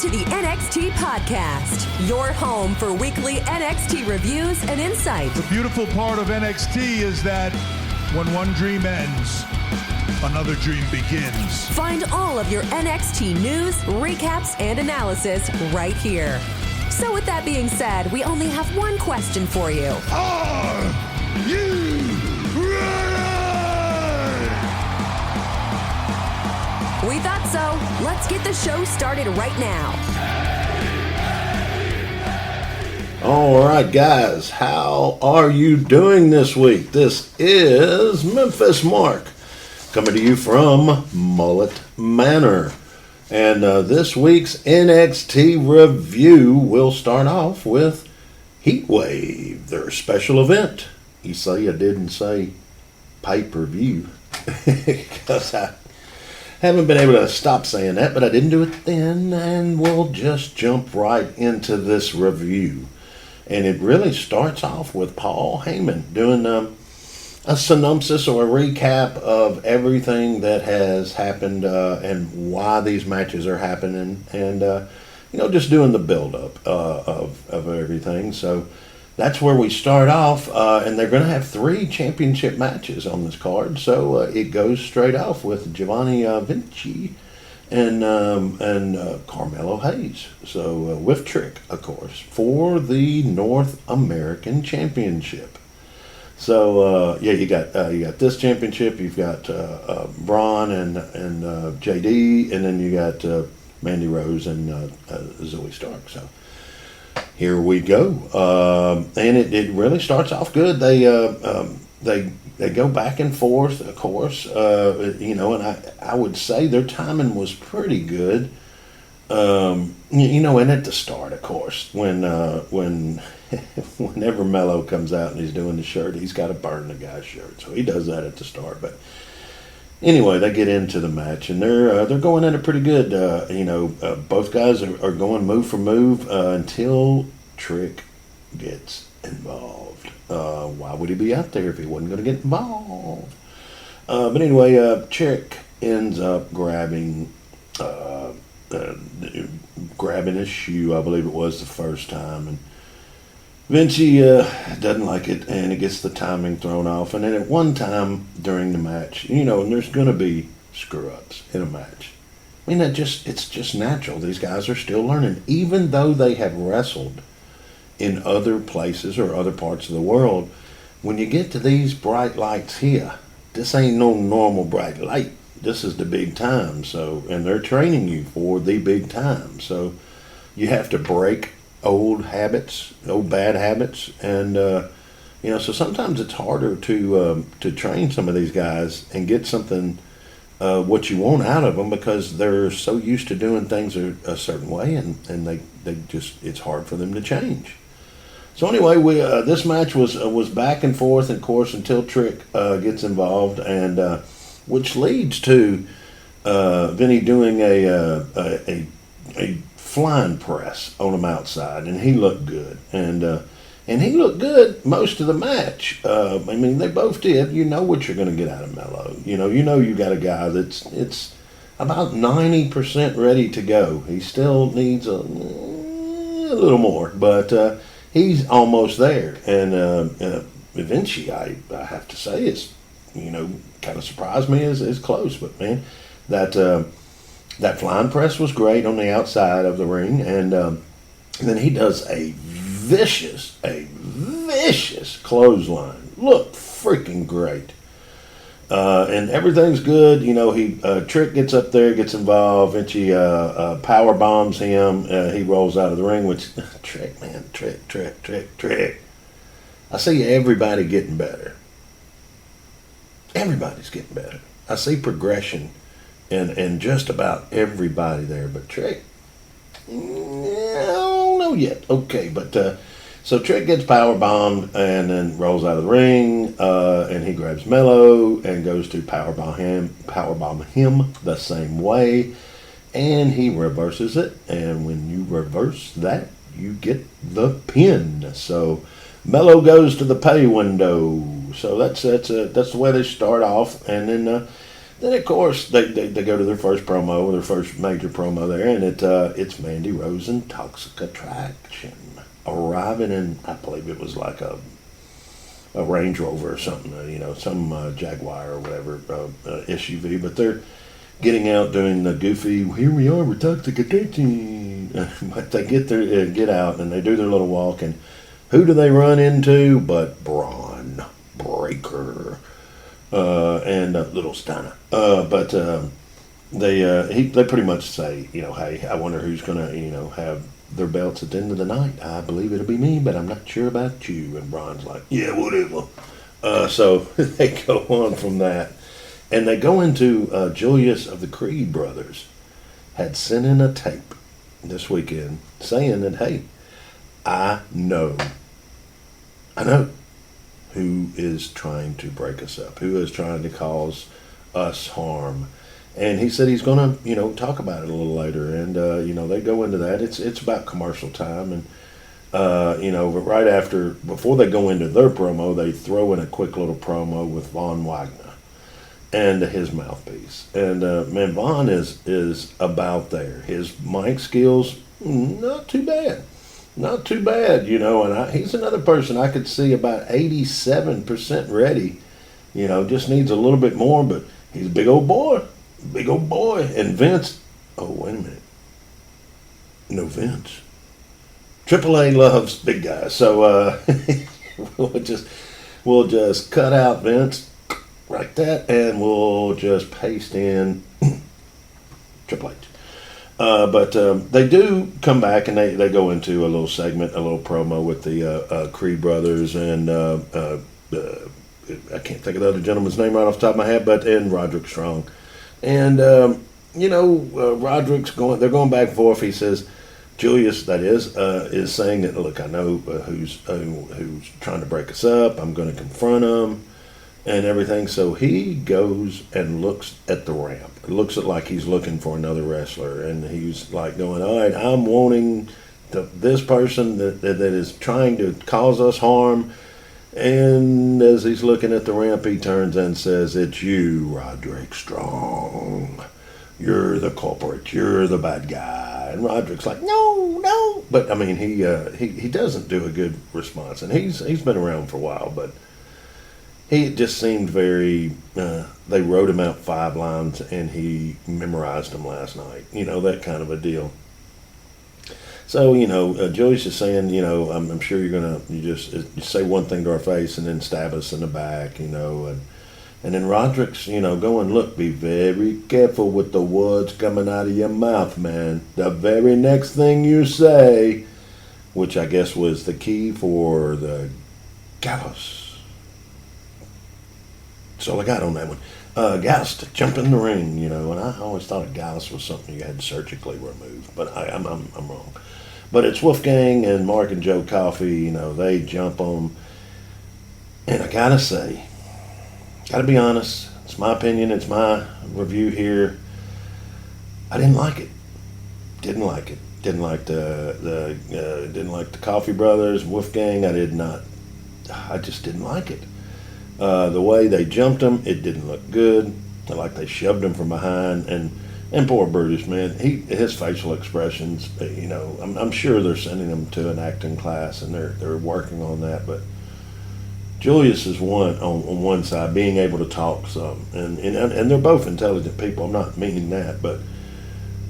to the NXT Podcast, your home for weekly NXT reviews and insight. The beautiful part of NXT is that when one dream ends, another dream begins. Find all of your NXT news, recaps, and analysis right here. So with that being said, we only have one question for you. Are you ready? We thought so. Let's get the show started right now. All right, guys, how are you doing this week? This is Memphis Mark coming to you from Mullet Manor. And this week's NXT review will start off with Heatwave, their special event. You say I didn't say pay-per-view because I haven't been able to stop saying that, but I didn't do it then, and we'll just jump right into this review. And it really starts off with Paul Heyman doing a synopsis or a recap of everything that has happened and why these matches are happening, and just doing the build-up of everything. So that's where we start off, and they're going to have 3 championship matches on this card. So it goes straight off with Giovanni Vinci and Carmelo Hayes. So with Trick, of course, for the North American Championship. So you got this championship. You've got Braun and JD, and then you got Mandy Rose and Zoe Stark. So here we go, and it really starts off good. They go back and forth, of course, and I would say their timing was pretty good, and at the start, of course, whenever Mello comes out and he's doing the shirt, he's got to burn the guy's shirt, so he does that at the start. But anyway, they get into the match, and they're going at it pretty good. Both guys are going move for move until Trick gets involved. Why would he be out there if he wasn't going to get involved? But anyway, Trick ends up grabbing his shoe, I believe it was the first time, and Vinci doesn't like it, and it gets the timing thrown off. And then at one time during the match, and there's going to be screw-ups in a match. I mean, it's just natural. These guys are still learning. Even though they have wrestled in other places or other parts of the world, when you get to these bright lights here, this ain't no normal bright light. This is the big time. So, and they're training you for the big time. So you have to break old bad habits, and so sometimes it's harder to train some of these guys and get something what you want out of them, because they're so used to doing things a certain way, and they just, it's hard for them to change. So anyway, this match was back and forth, of course, until Trick gets involved, and which leads to Vinny doing a flying press on him outside, and he looked good, and he looked good most of the match. They both did. You know what you're going to get out of Mello. You got a guy it's about 90% ready to go. He still needs a little more, but he's almost there. And Vinci, I have to say, is kind of surprised me as close. But man, that flying press was great on the outside of the ring, and then he does a vicious clothesline. Looked freaking great. And everything's good. Trick gets up there, gets involved. Vinci power bombs him. He rolls out of the ring, which Trick. I see everybody getting better. Everybody's getting better. I see progression and just about everybody there, but Trick, I don't know yet. Okay, but so Trick gets power bombed and then rolls out of the ring, and he grabs Mello and goes to power bomb him the same way, and he reverses it. And when you reverse that, you get the pin. So Mello goes to the pay window. So that's the way they start off, and then Then of course they go to their first promo, their first major promo there, and it's Mandy Rose and Toxic Attraction arriving in, I believe it was like a Range Rover or something, some Jaguar or whatever SUV, but they're getting out doing the goofy, here we are, we're Toxic Attraction, but they get out and they do their little walk, and who do they run into but Braun Breaker and Little Steiner, but they pretty much say, hey, I wonder who's gonna have their belts at the end of the night. I believe it'll be me, but I'm not sure about you. And Braun's like, yeah, whatever. So they go on from that. And they go into Julius of the Creed brothers had sent in a tape this weekend saying that, hey, I know who is trying to break us up, who is trying to cause us harm. And he said he's going to, talk about it a little later. And, they go into that. It's about commercial time. And, but right after, before they go into their promo, they throw in a quick little promo with Von Wagner and his mouthpiece. And, man, Von is about there. His mic skills, not too bad. Not too bad, and he's another person I could see about 87% ready. Just needs a little bit more, but he's a big old boy. Big old boy. And Vince, oh, wait a minute. No, Vince. AAA loves big guys. So we'll just cut out Vince like that, and we'll just paste in Triple H. But they do come back, and they go into a little segment, a little promo with the Creed brothers, and I can't think of the other gentleman's name right off the top of my head, and Roderick Strong. And, Roderick's they're going back and forth. He says, Julius, that is saying that, look, I know who's trying to break us up. I'm going to confront him and everything. So he goes and looks at the ramp. It looks like he's looking for another wrestler. And he's like going, all right, I'm wanting this person that is trying to cause us harm. And as he's looking at the ramp, he turns and says, it's you, Roderick Strong. You're the culprit. You're the bad guy. And Roderick's like, no. But, I mean, he doesn't do a good response. And he's been around for a while, but he just seemed very, they wrote him out 5 lines, and he memorized them last night. That kind of a deal. So, Julius is saying, I'm sure you're going to, you say one thing to our face and then stab us in the back, and then Roderick's, going, look, be very careful with the words coming out of your mouth, man. The very next thing you say, which I guess was the key for the gallows. That's all I got on that one. Gallus to jump in the ring, and I always thought a gallus was something you had surgically removed, but I'm wrong. But it's Wolfgang and Mark and Joe Coffey, they jump on. And I gotta say, gotta be honest, it's my opinion, it's my review here. I didn't like it. Didn't like it. Didn't like the Coffey brothers, Wolfgang. I just didn't like it. The way they jumped them, it didn't look good. Like they shoved him from behind, and poor Brutus, man, his facial expressions, I'm sure they're sending him to an acting class, and they're working on that. But Julius is on one side, being able to talk some, and they're both intelligent people. I'm not meaning that, but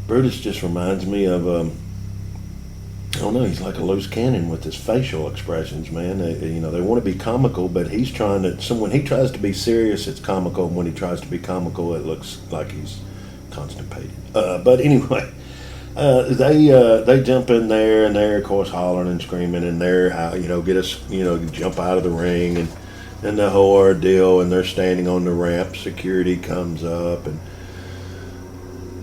Brutus just reminds me of I don't know. He's like a loose cannon with his facial expressions, man. They want to be comical, but he's trying to. So when he tries to be serious, it's comical. And when he tries to be comical, it looks like he's constipated. But anyway, they jump in there, and they're of course hollering and screaming, and they're get us jump out of the ring, and the whole ordeal, and they're standing on the ramp. Security comes up, and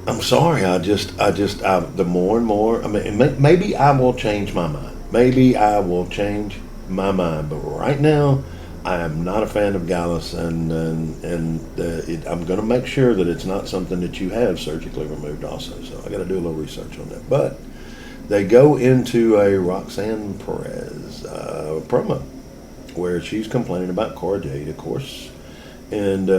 I'm sorry. The more and more. I mean, maybe I will change my mind. Maybe I will change my mind. But right now, I am not a fan of Gallus, and I'm going to make sure that it's not something that you have surgically removed. Also, so I got to do a little research on that. But they go into a Roxanne Perez promo where she's complaining about Cora Jade, of course. And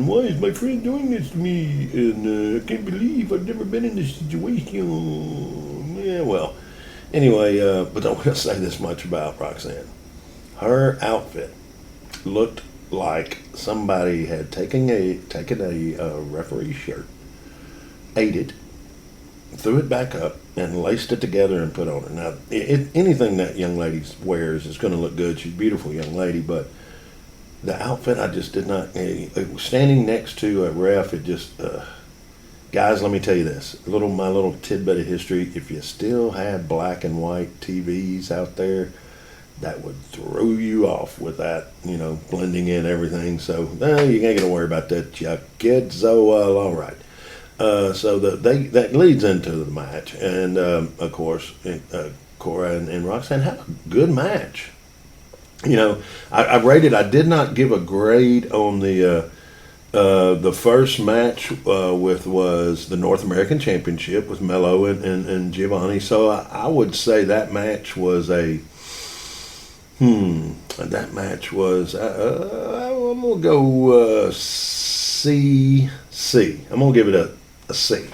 why is my friend doing this to me? And I can't believe I've never been in this situation. Yeah, well, anyway, but I want to say this much about Roxanne. Her outfit looked like somebody had taken a referee's shirt, ate it, threw it back up, and laced it together and put on her. Now, anything that young lady wears is going to look good. She's a beautiful young lady, but the outfit, I just did not. Standing next to a ref, it just. Guys, let me tell you this. My little tidbit of history. If you still have black and white TVs out there, that would throw you off with that, blending in everything. So you ain't gonna worry about that, you kids. So all right. So that leads into the match, and of course, Cora and Roxanne had a good match. I rated. I did not give a grade on the first match was the North American Championship with Mello and Giovanni. So I would say that match was I'm gonna go C. I'm gonna give it a C.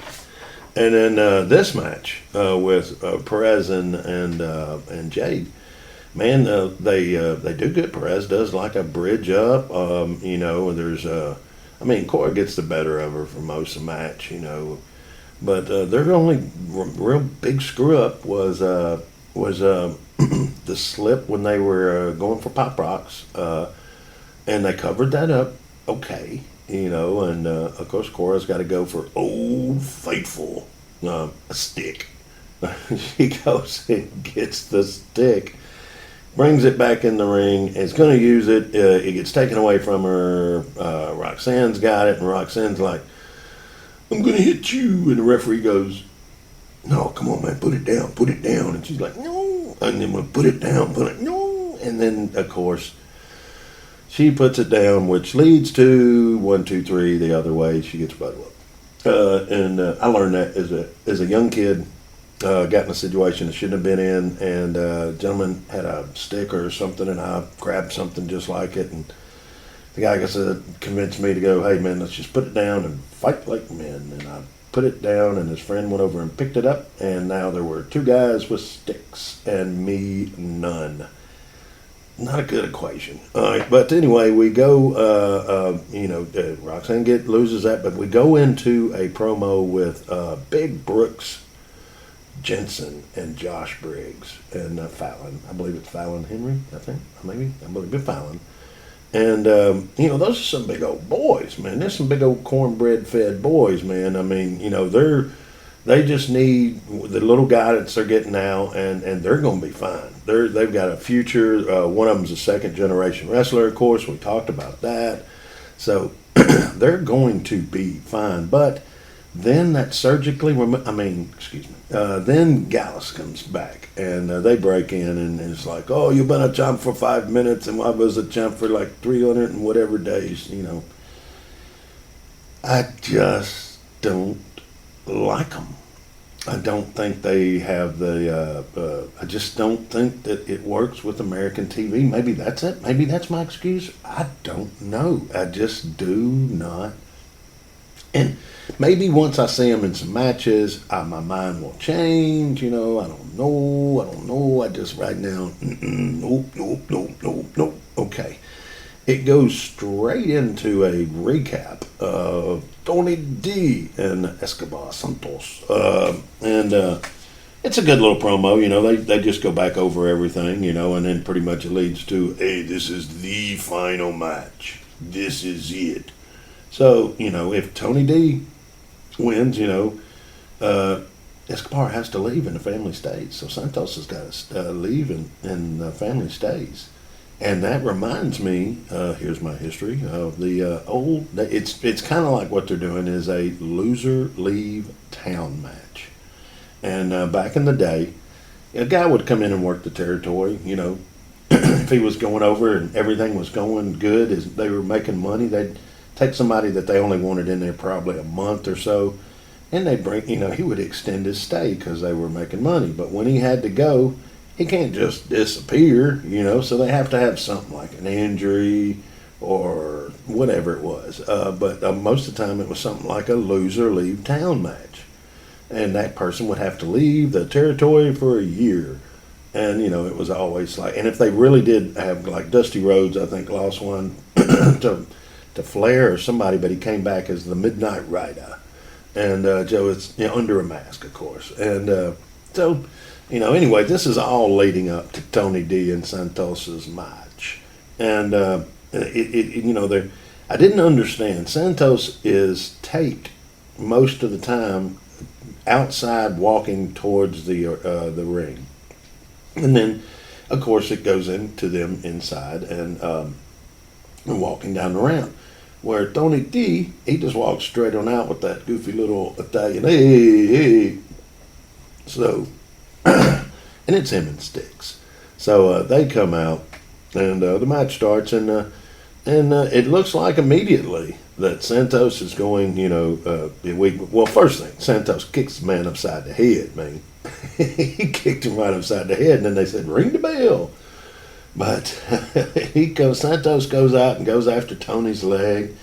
And then this match with Perez and Jade. Man, they do good. Perez does like a bridge up. There's Cora gets the better of her for most of the match. But their only real big screw up was the slip when they were going for Pop Rocks, and they covered that up. Okay, and of course Cora's got to go for Old Faithful, a stick. She goes and gets the stick. Brings it back in the ring, is going to use it. It gets taken away from her. Roxanne's got it, and Roxanne's like, I'm going to hit you. And the referee goes, no, come on, man, put it down. And she's like, no. And then we'll put it down, no. And then, of course, she puts it down, which leads to 1, 2, 3, the other way. She gets butt whooped. And I learned that as a young kid. Got in a situation I shouldn't have been in, and a gentleman had a stick or something, and I grabbed something just like it, and the guy convinced me to go, hey man, let's just put it down and fight like men. And I put it down, and his friend went over and picked it up, and now there were 2 guys with sticks and me none. Not a good equation. All right, but anyway, we go, Roxanne loses that, but we go into a promo with Big Brooks Jensen and Josh Briggs and Fallon. I believe it's Fallon Henry, I believe it's Fallon. And, those are some big old boys, man. There's some big old cornbread fed boys, man. They just need the little guidance they're getting now, and they're going to be fine. They've got a future. One of them's a second generation wrestler, of course. We talked about that. So they're going to be fine. But then then Gallus comes back, and they break in, and it's like, oh, you've been a champ for 5 minutes, and I was a champ for like 300 and whatever days, I just don't like them. I don't think they have I just don't think that it works with American TV. Maybe that's it. Maybe that's my excuse. I don't know. I just do not. And maybe once I see them in some matches, my mind will change. I don't know. I just right now, nope. Okay. It goes straight into a recap of Tony D and Escobar Santos. And it's a good little promo. They just go back over everything, and then pretty much it leads to, hey, this is the final match. This is it. So, if Tony D wins, Escobar has to leave and the family stays. So Santos has got to leave and the family stays. And that reminds me, here's my history, of the it's kind of like what they're doing is a loser leave town match. And back in the day, a guy would come in and work the territory, if he was going over and everything was going good, as they were making money, they'd take somebody that they only wanted in there probably a month or so, and they'd bring, he would extend his stay because they were making money. But when he had to go, he can't just disappear, so they have to have something like an injury, or whatever it was. But most of the time it was something like a loser leave town match. And that person would have to leave the territory for a year. And, it was always like, and if they really did have, like Dusty Rhodes, I think, lost one to Flair or somebody, but he came back as the Midnight Rider. And Joe is under a mask, of course. And so, anyway, this is all leading up to Tony D and Santos's match. And, I didn't understand. Santos is taped most of the time outside walking towards the ring. And then, of course, it goes into them inside and walking down the ramp. Where Tony D, he just walks straight on out with that goofy little Italian, hey. So, and it's him and Sticks. So they come out, and the match starts, and it looks like immediately that Santos is going, first thing, Santos kicks the man upside the head, man. He kicked him right upside the head, and then they said, ring the bell. But Santos goes out and goes after Tony's leg,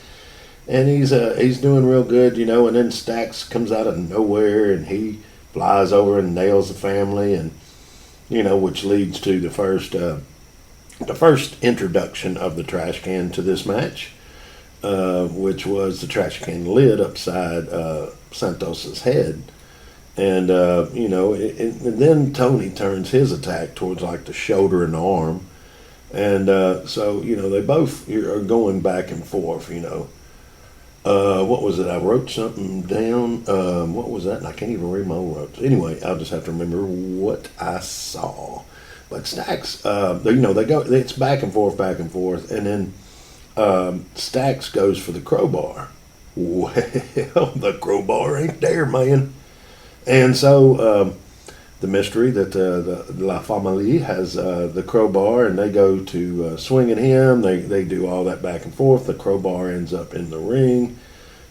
and he's doing real good, and then Stax comes out of nowhere, and he flies over and nails the family, and which leads to the first introduction of the trash can to this match, which was the trash can lid upside Santos's head. And, and then Tony turns his attack towards like the shoulder and the arm. And so, they both are going back and forth, What was it? I wrote something down. What was that? And I can't even read my own notes. Anyway, I'll just have to remember what I saw. But Stax, they go, it's back and forth. And then Stax goes for the crowbar. Well, the crowbar ain't there, man. And so the mystery that the La Famille has the crowbar, and they go to swing at him. They do all that back and forth. The crowbar ends up in the ring.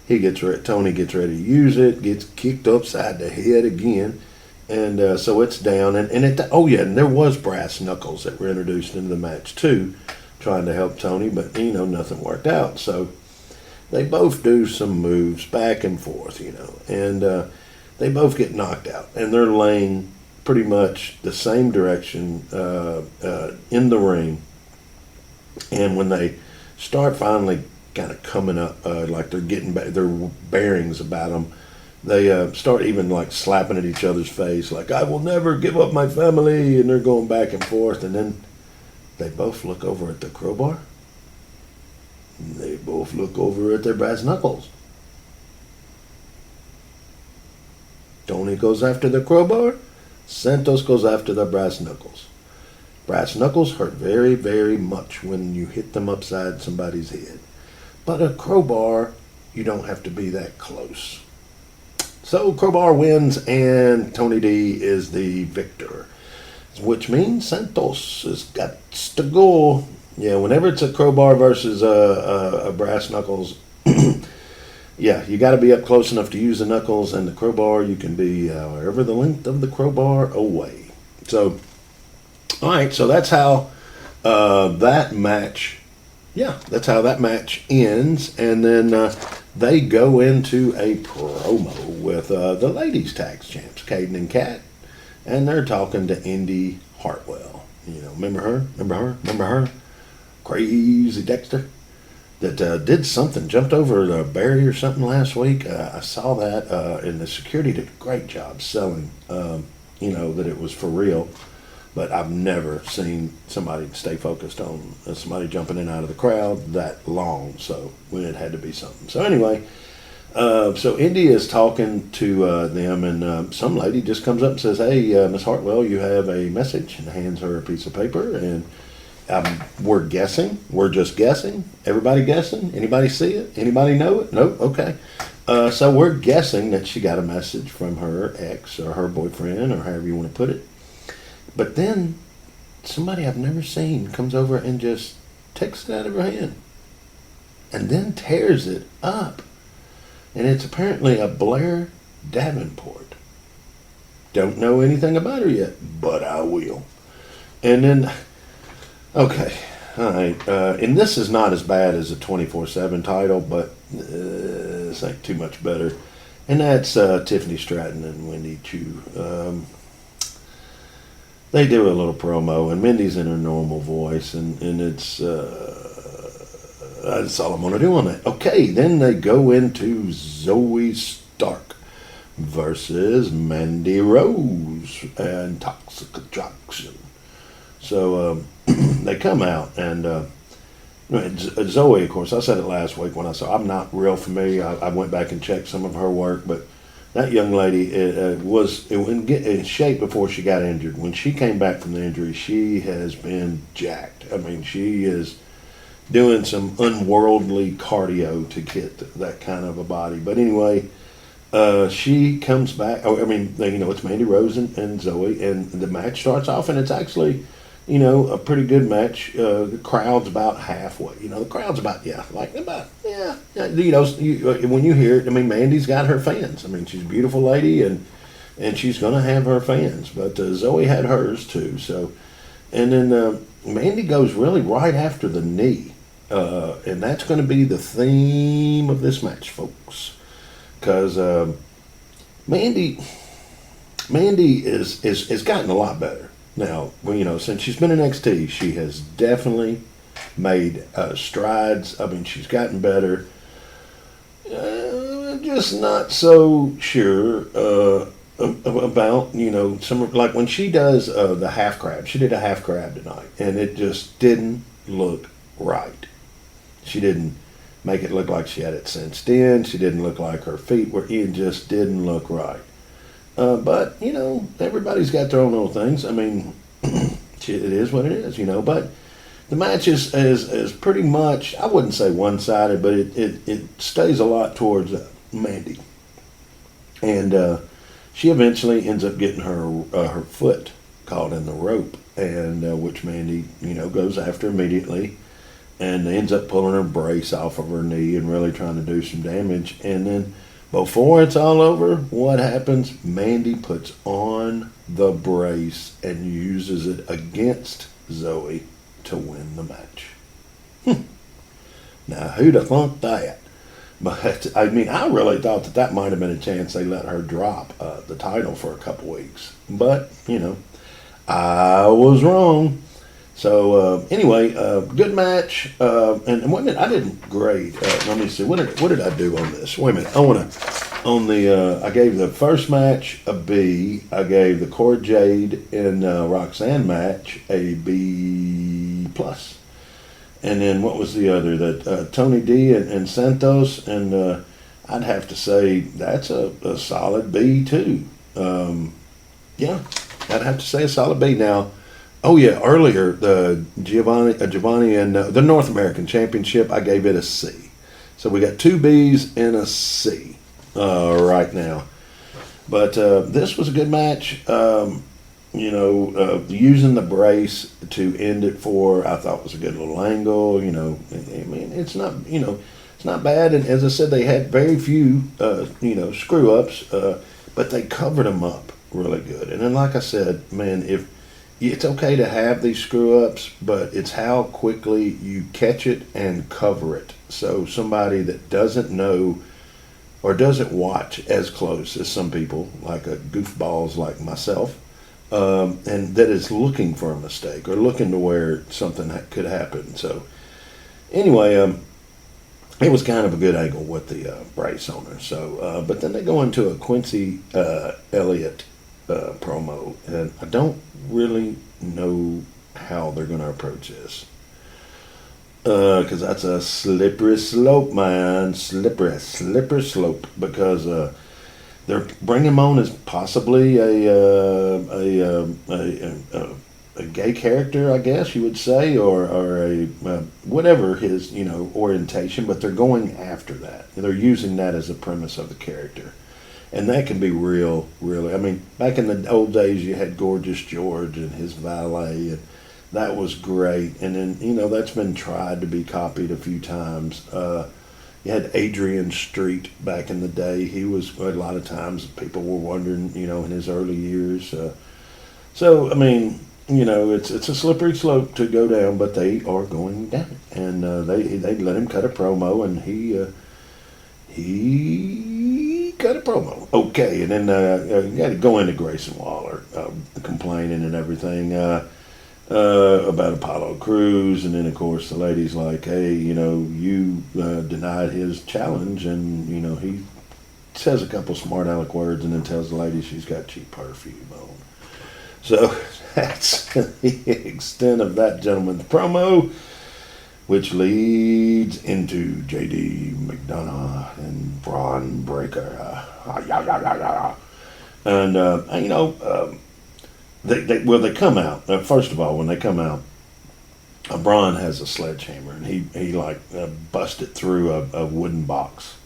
Tony gets ready to use it, gets kicked upside the head again. And so it's down. And there was brass knuckles that were introduced into the match too, trying to help Tony, but nothing worked out. So they both do some moves back and forth, and they both get knocked out, and they're laying pretty much the same direction in the ring. And when they start finally kind of coming up, like they're getting back, their bearings about them, they start even like slapping at each other's face, like, I will never give up my family, and they're going back and forth. And then they both look over at the crowbar. They both look over at their brass knuckles. Tony goes after the crowbar. Santos goes after the brass knuckles. Brass knuckles hurt very, very much when you hit them upside somebody's head. But a crowbar, you don't have to be that close. So crowbar wins, and Tony D is the victor, which means Santos has got to go. Yeah, whenever it's a crowbar versus a brass knuckles, yeah, you got to be up close enough to use the knuckles, and the crowbar, you can be wherever the length of the crowbar away. So, all right, so that's how that match, that's how that match ends. And then they go into a promo with the ladies' tag champs, Caden and Kat, and they're talking to Indy Hartwell. Remember her? Crazy Dexter. That did something, jumped over a barrier or something last week. I saw that, and the security did a great job selling, that it was for real. But I've never seen somebody stay focused on somebody jumping in and out of the crowd that long. So it had to be something. So anyway, so Indy is talking to them, and some lady just comes up and says, hey, Miss Hartwell, you have a message, and hands her a piece of paper. And we're guessing. We're just guessing. Everybody guessing? Anybody see it? Anybody know it? Nope. Okay. So we're guessing that she got a message from her ex or her boyfriend or however you want to put it. But then somebody I've never seen comes over and just takes it out of her hand and then tears it up. And it's apparently a Blair Davenport. Don't know anything about her yet, but I will. And then... Okay, All right, and this is not as bad as a 24/7 title, but it's like too much better. And that's Tiffany Stratton and Wendy Chu. They do a little promo, and Mindy's in her normal voice, and it's that's all I'm going to do on that. Okay, then they go into Zoe Stark versus Mandy Rose and Toxic Attraction. So they come out, and Zoe, of course, I said it last week when I saw, I'm not real familiar. I went back and checked some of her work, but that young lady was in shape before she got injured. When she came back from the injury, she has been jacked. I mean, she is doing some unworldly cardio to get that kind of a body. But anyway, she comes back. I mean, it's Mandy Rose and Zoe, and the match starts off, and it's actually, a pretty good match. The crowd's about halfway. The crowd's about, when you hear it, I mean, Mandy's got her fans. I mean, she's a beautiful lady, and she's going to have her fans. But Zoe had hers, too. So, and then Mandy goes really right after the knee. And that's going to be the theme of this match, folks. Because Mandy is gotten a lot better. Now, since she's been in NXT, she has definitely made strides. I mean, she's gotten better. Just not so sure about, some, like when she does the half crab. She did a half crab tonight, and it just didn't look right. She didn't make it look like she had it cinched in. She didn't look like her feet were in. Just didn't look right. But, everybody's got their own little things. I mean, it is what it is, But the match is pretty much, I wouldn't say one-sided, but it stays a lot towards Mandy. And she eventually ends up getting her foot caught in the rope, and which Mandy, goes after immediately, and ends up pulling her brace off of her knee and really trying to do some damage. And then before it's all over, what happens? Mandy puts on the brace and uses it against Zoe to win the match. Now, who'd have thought that? But, I mean, I really thought that might have been a chance they let her drop the title for a couple weeks. But, I was wrong. So, anyway, good match. And wait a minute, I didn't grade. Let me see. What did I do on this? Wait a minute. I gave the first match a B. I gave the Cora Jade and Roxanne match a B+. And then what was the other? That Tony D and Santos, and I'd have to say that's a solid B too. Yeah, I'd have to say a solid B. Now, oh yeah, earlier the Giovanni and the North American Championship, I gave it a C. So we got two B's and a C right now. But this was a good match. Using the brace to end it I thought was a good little angle. I mean, it's not bad. And as I said, they had very few, screw ups, but they covered them up really good. And then, like I said, man, if it's okay to have these screw ups, but it's how quickly you catch it and cover it. So somebody that doesn't know or doesn't watch as close as some people, like goofballs like myself, and that is looking for a mistake or looking to where something could happen. So anyway, it was kind of a good angle with the brace on her. So, but then they go into a Quincy Elliott promo, and I don't really know how they're going to approach this. Because that's a slippery slope, man. Slippery slope. Because they're bringing him on as possibly a gay character, I guess you would say, or a whatever his orientation. But they're going after that. They're using that as the premise of the character, and that can be really. I mean, back in the old days, you had Gorgeous George and his valet, and that was great. And then that's been tried to be copied a few times. You had Adrian Street back in the day. He was, a lot of times people were wondering, in his early years. So, I mean, it's a slippery slope to go down, but they are going down it. And they let him cut a promo, and he cut a promo. Okay, and then you got to go into Grayson Waller complaining and everything about Apollo Crews, and then of course the lady's like, hey, you denied his challenge, and he says a couple smart aleck words, and then tells the lady she's got cheap perfume on. So that's the extent of that gentleman's promo, which leads into J.D. McDonough and Braun Breaker. And, they come out. First of all, when they come out, Braun has a sledgehammer, and he busted through a wooden box.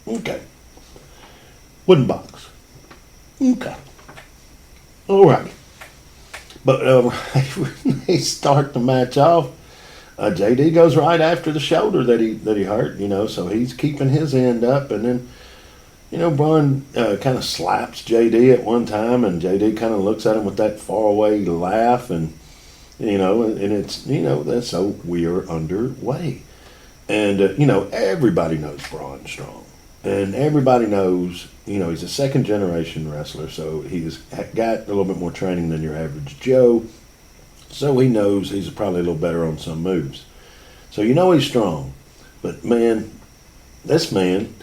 Okay. Wooden box. Okay. All right. But when they start the match off, JD goes right after the shoulder that he hurt, so he's keeping his end up, and then, Braun kind of slaps JD at one time, and JD kind of looks at him with that faraway laugh, and and it's that's so we're underway, and everybody knows Braun's strong, and everybody knows he's a second generation wrestler, so he's got a little bit more training than your average Joe. So he knows he's probably a little better on some moves. So he's strong. But man, this man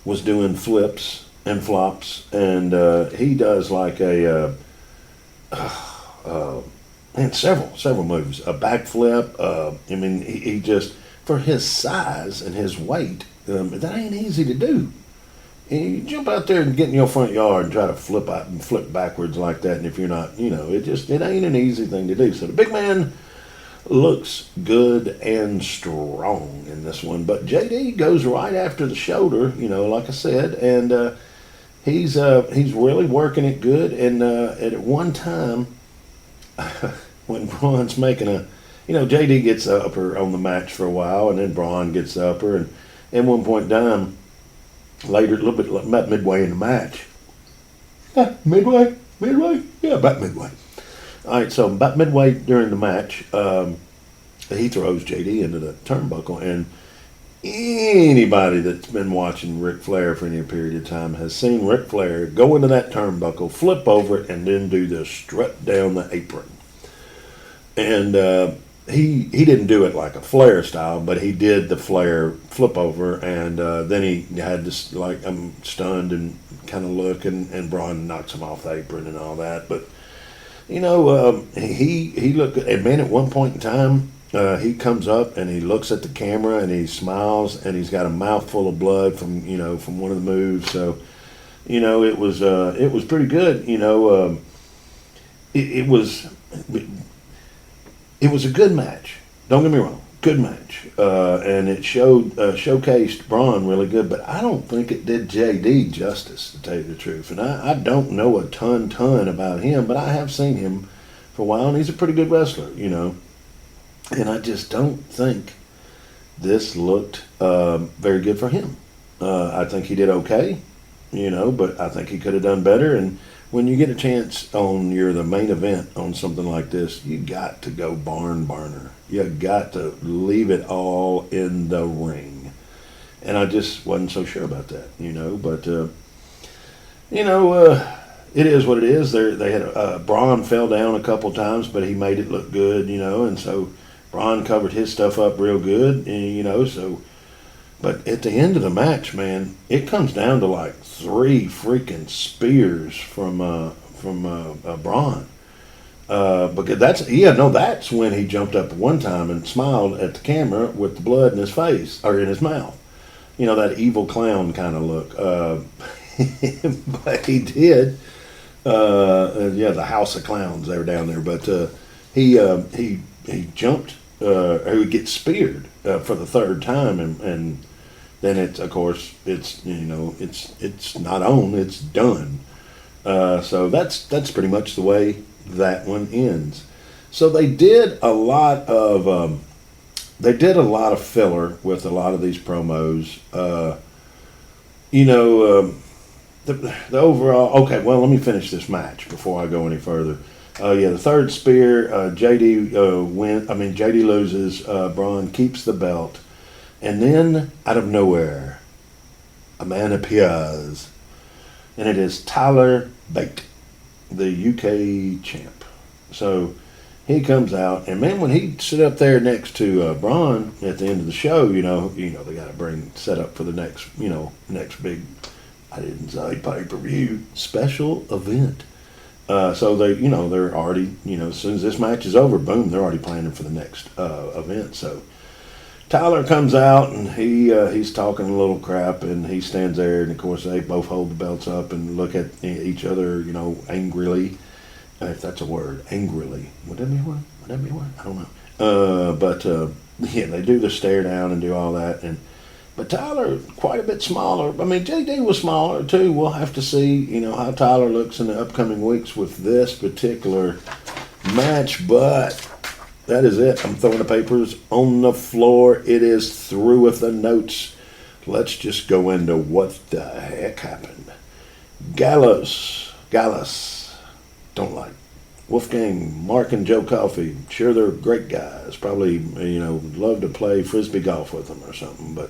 was doing flips and flops, and he does like several moves. A backflip. He just, for his size and his weight, that ain't easy to do. You jump out there and get in your front yard and try to flip out and flip backwards like that, and if you're not, it ain't an easy thing to do. So the big man looks good and strong in this one, but JD goes right after the shoulder, like I said, and he's really working it good. And at one time, when Braun's making JD gets the upper on the match for a while, and then Braun gets the upper, and at one point down. Later, a little bit about midway in the match. Midway? Yeah, about midway. All right, so about midway during the match, he throws JD into the turnbuckle, and anybody that's been watching Ric Flair for any period of time has seen Ric Flair go into that turnbuckle, flip over it, and then do the strut down the apron. And he didn't do it like a Flair style, but he did the Flair flip over, and then he had this I'm stunned and kind of look, and Braun knocks him off the apron and all that. But he looked, and man, at one point in time, he comes up and he looks at the camera and he smiles, and he's got a mouthful of blood from one of the moves. So it was pretty good. It was a good match. Don't get me wrong, good match, and it showcased Braun really good. But I don't think it did JD justice, to tell you the truth. And I don't know a ton about him, but I have seen him for a while, and he's a pretty good wrestler, And I just don't think this looked very good for him. I think he did okay, but I think he could have done better. And when you get a chance you're the main event on something like this, you got to go barn burner. You got to leave it all in the ring. And I just wasn't so sure about that, But, it is what it is. They had Braun fell down a couple times, but he made it look good, And so Braun covered his stuff up real good, and, so. But at the end of the match, man, it comes down to like 3 freaking spears from Braun. Because that's when he jumped up one time and smiled at the camera with the blood in his face or in his mouth. That evil clown kind of look. But he did. The House of Clowns, they were down there. But he jumped. He gets speared for the 3rd time, and then it's, of course, it's not on, it's done. So that's pretty much the way that one ends. So they did a lot of filler with a lot of these promos. The overall. Okay, well, let me finish this match before I go any further. The third spear, JD loses. Braun keeps the belt, and then out of nowhere, a man appears, and it is Tyler Bate, the UK champ. So he comes out, and man, when he sit up there next to Braun at the end of the show, they got to set up for the next big, I didn't say pay-per-view, special event. So they're already, as soon as this match is over, boom, they're already planning for the next event. So Tyler comes out, and he's talking a little crap, and he stands there, and of course they both hold the belts up and look at each other, angrily, if that's a word, angrily. Would that be a word? I don't know. But they do the stare down and do all that, but Tyler, quite a bit smaller. I mean, JD was smaller, too. We'll have to see, how Tyler looks in the upcoming weeks with this particular match. But that is it. I'm throwing the papers on the floor. It is through with the notes. Let's just go into what the heck happened. Gallus, don't like. Wolfgang, Mark, and Joe Coffey, sure they're great guys. Probably, love to play Frisbee golf with them or something, but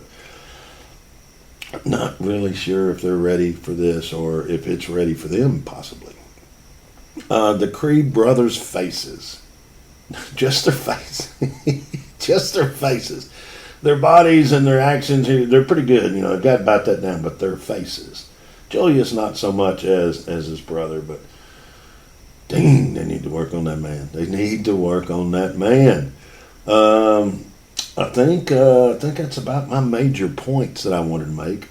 not really sure if they're ready for this or if it's ready for them, possibly. The Creed brothers' faces. Just their face. Just their faces. Their bodies and their actions, they're pretty good. I've got about that down, but their faces. Julius, not so much as his brother, but dang, they need to work on that man. I think that's about my major points that I wanted to make.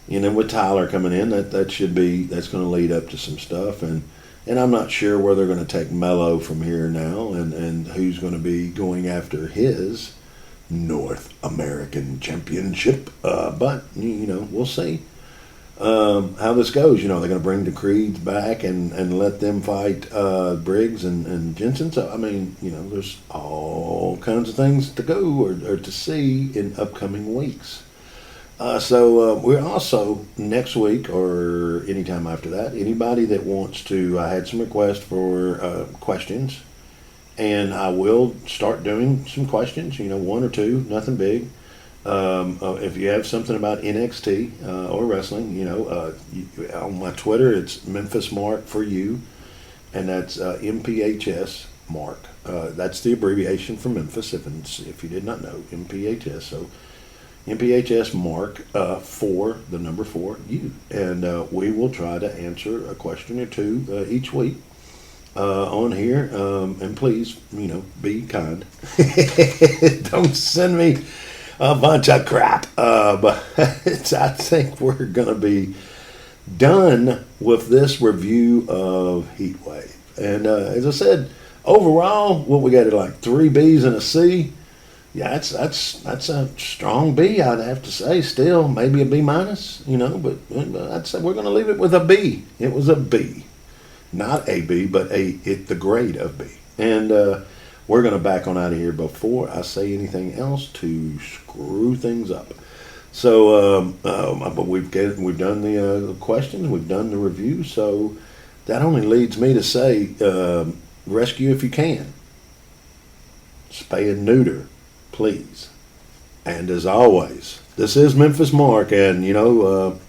With Tyler coming in, that's going to lead up to some stuff, and I'm not sure where they're going to take Mello from here now, and who's going to be going after his North American Championship. But we'll see how this goes. They're going to bring the Creeds back and let them fight Briggs and Jensen. So, there's all kinds of things to go or to see in upcoming weeks. So we're also, next week or anytime after that, anybody that wants to, I had some requests for questions, and I will start doing some questions, one or two, nothing big. If you have something about NXT or wrestling, on my Twitter, it's Memphis Mark for you, and that's MPHS Mark. That's the abbreviation for Memphis, if you did not know, MPHS. So MPHS Mark for the number 4 you, and we will try to answer a question or two each week on here. And please, be kind. Don't send me a bunch of crap, but I think we're going to be done with this review of Heatwave. And as I said, overall, what we got, like 3 B's and a C. Yeah, that's a strong B, I'd have to say. Still, maybe a B minus, but I'd say we're going to leave it with a B. It was a B, not a B, but the grade of B. And we're going to back on out of here before I say anything else to screw things up. So, but we've done the questions, we've done the review, so that only leads me to say, rescue if you can. Spay and neuter, please. And as always, this is Memphis Mark, and I'm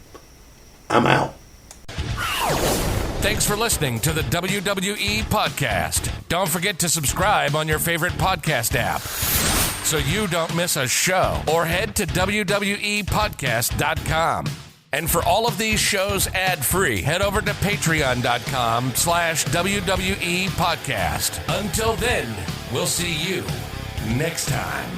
out. Thanks for listening to the WWE Podcast. Don't forget to subscribe on your favorite podcast app so you don't miss a show, or head to WWEpodcast.com. And for all of these shows ad-free, head over to patreon.com/WWE Podcast. Until then, we'll see you next time.